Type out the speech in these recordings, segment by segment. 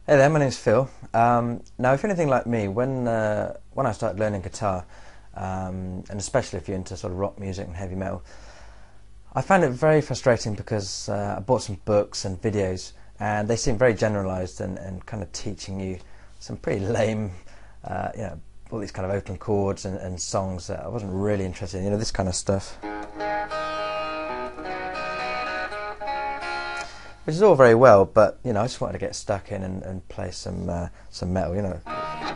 Hey there, my name's Phil. Now, if you're anything like me, when I started learning guitar, and especially if you're into sort of rock music and heavy metal, I found it very frustrating because I bought some books and videos, and they seem very generalised and kind of teaching you some pretty lame, all these kind of open chords and songs that I wasn't really interested in, this kind of stuff. Which is all very well, but I just wanted to get stuck in and play some metal,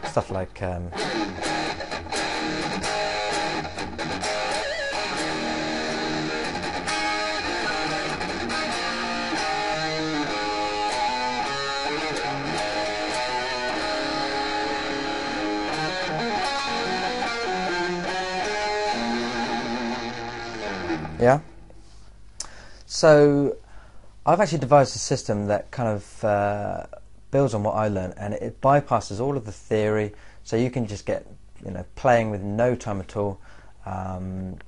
stuff like yeah. So I've actually devised a system that kind of builds on what I learned, and it bypasses all of the theory, so you can just get playing with no time at all. And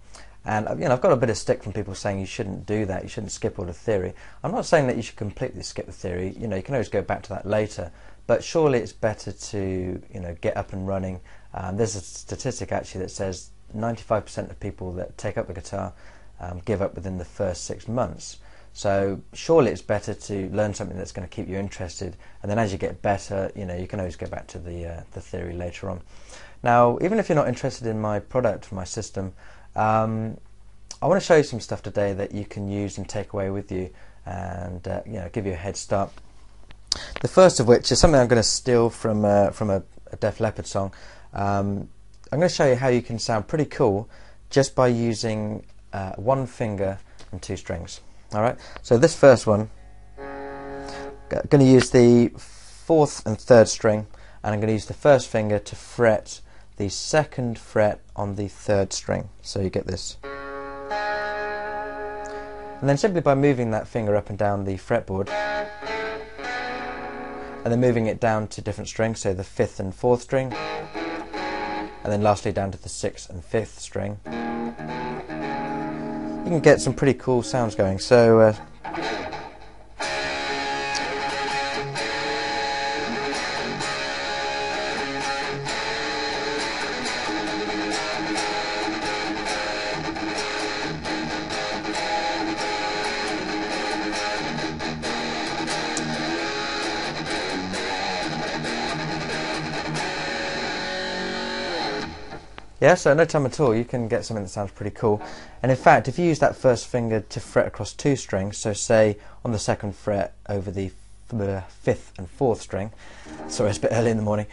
I've got a bit of stick from people saying you shouldn't do that, you shouldn't skip all the theory. I'm not saying that you should completely skip the theory. You can always go back to that later, but surely it's better to get up and running. There's a statistic actually that says 95% of people that take up the guitar give up within the first 6 months. So surely it's better to learn something that's going to keep you interested, and then as you get better, you can always go back to the theory later on. Now, even if you're not interested in my product, my system, I want to show you some stuff today that you can use and take away with you, and give you a head start. The first of which is something I'm going to steal from a Def Leppard song. I'm going to show you how you can sound pretty cool just by using one finger and 2 strings. Alright, so this first one, I'm going to use the 4th and 3rd string, and I'm going to use the first finger to fret the 2nd fret on the 3rd string, so you get this. And then simply by moving that finger up and down the fretboard, and then moving it down to different strings, so the 5th and 4th string, and then lastly down to the 6th and 5th string, you can get some pretty cool sounds going. So yeah, so no time at all, you can get something that sounds pretty cool. And in fact, if you use that first finger to fret across 2 strings, so say on the 2nd fret over the 5th and 4th string, sorry it's a bit early in the morning,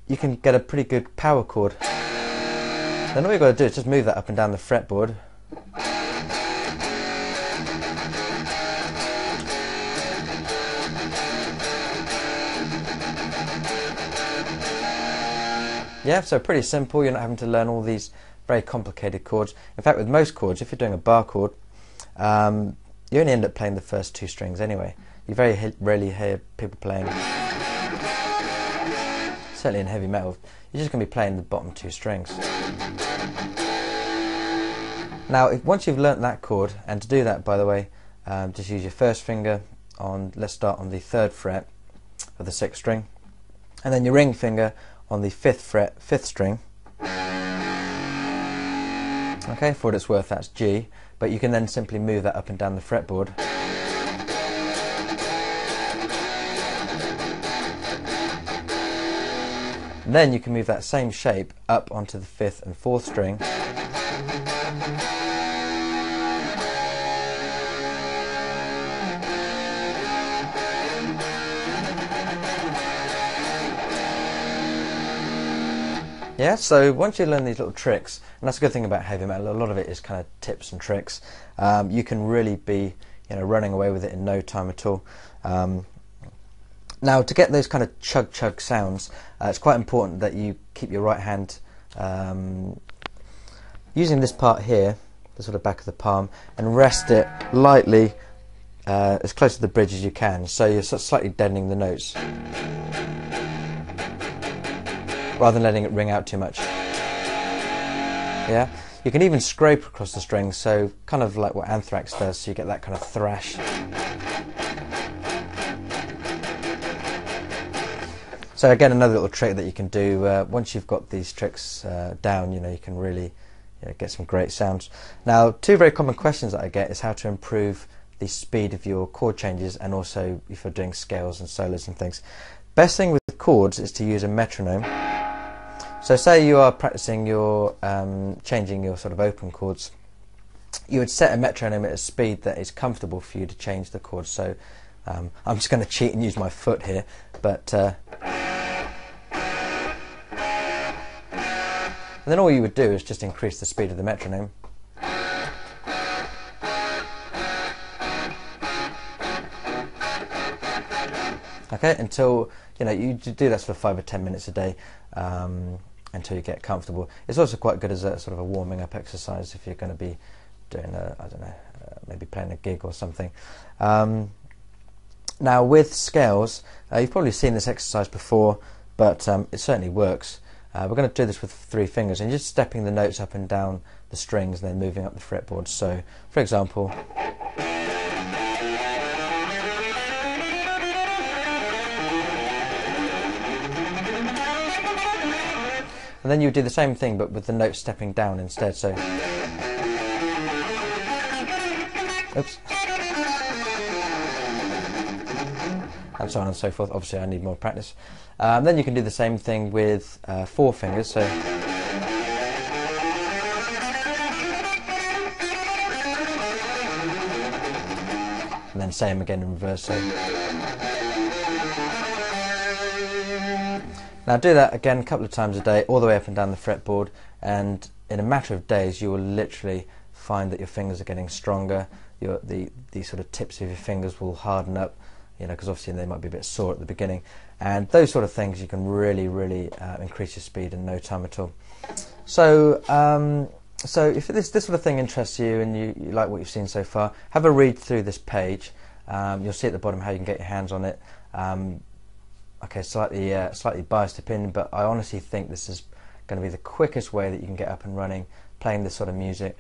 you can get a pretty good power chord. Then all you've got to do is just move that up and down the fretboard. Yeah, so pretty simple, you're not having to learn all these very complicated chords. In fact, with most chords, if you're doing a bar chord, you only end up playing the first 2 strings anyway. You very rarely hear people playing, certainly in heavy metal, you're just going to be playing the bottom 2 strings. Now, once you've learnt that chord, and to do that, by the way, just use your first finger on, let's start on the 3rd fret of the 6th string, and then your ring finger on the 5th fret, 5th string. Okay, for what it's worth, that's G, but you can then simply move that up and down the fretboard. And then you can move that same shape up onto the 5th and 4th string. Yeah, so once you learn these little tricks, and that's a good thing about heavy metal, a lot of it is kind of tips and tricks, you can really be running away with it in no time at all. Now, to get those kind of chug-chug sounds, it's quite important that you keep your right hand using this part here, the sort of back of the palm, and rest it lightly as close to the bridge as you can, so you're sort of slightly deadening the notes, rather than letting it ring out too much. Yeah, you can even scrape across the strings, so kind of like what Anthrax does, so you get that kind of thrash. So again, another little trick that you can do once you've got these tricks down, you can really get some great sounds. Now, two very common questions that I get is how to improve the speed of your chord changes, and also if you're doing scales and solos and things. Best thing with chords is to use a metronome. So say you are practicing your changing your sort of open chords, you would set a metronome at a speed that is comfortable for you to change the chords. So I'm just going to cheat and use my foot here, but and then all you would do is just increase the speed of the metronome. Okay, until you do that for 5 or 10 minutes a day until you get comfortable. It's also quite good as a sort of a warming up exercise if you're going to be doing I don't know, maybe playing a gig or something. Now with scales, you've probably seen this exercise before, but it certainly works. We're going to do this with 3 fingers, and you're just stepping the notes up and down the strings and then moving up the fretboard. So, for example, and then you would do the same thing but with the notes stepping down instead. So, oops, and so on and so forth. Obviously I need more practice. Then you can do the same thing with 4 fingers. So, and then same again in reverse. So, now do that again a couple of times a day, all the way up and down the fretboard, and in a matter of days you will literally find that your fingers are getting stronger. The sort of tips of your fingers will harden up, because obviously they might be a bit sore at the beginning, and those sort of things you can really increase your speed in no time at all. So so if this sort of thing interests you and you like what you've seen so far, have a read through this page. You'll see at the bottom how you can get your hands on it. Okay, slightly biased opinion, but I honestly think this is going to be the quickest way that you can get up and running playing this sort of music.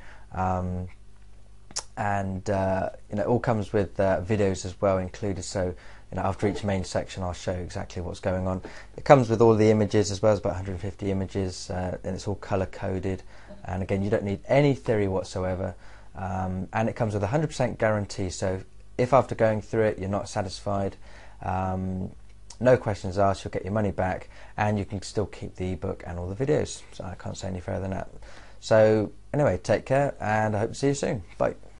And it all comes with videos as well included, so after each main section I'll show you exactly what's going on. It comes with all the images as well, as about 150 images, and it's all color coded, and again you don't need any theory whatsoever, and it comes with a 100% guarantee. So if after going through it you're not satisfied, no questions asked, you'll get your money back, and you can still keep the ebook and all the videos. So I can't say any further than that. So anyway, take care, and I hope to see you soon. Bye.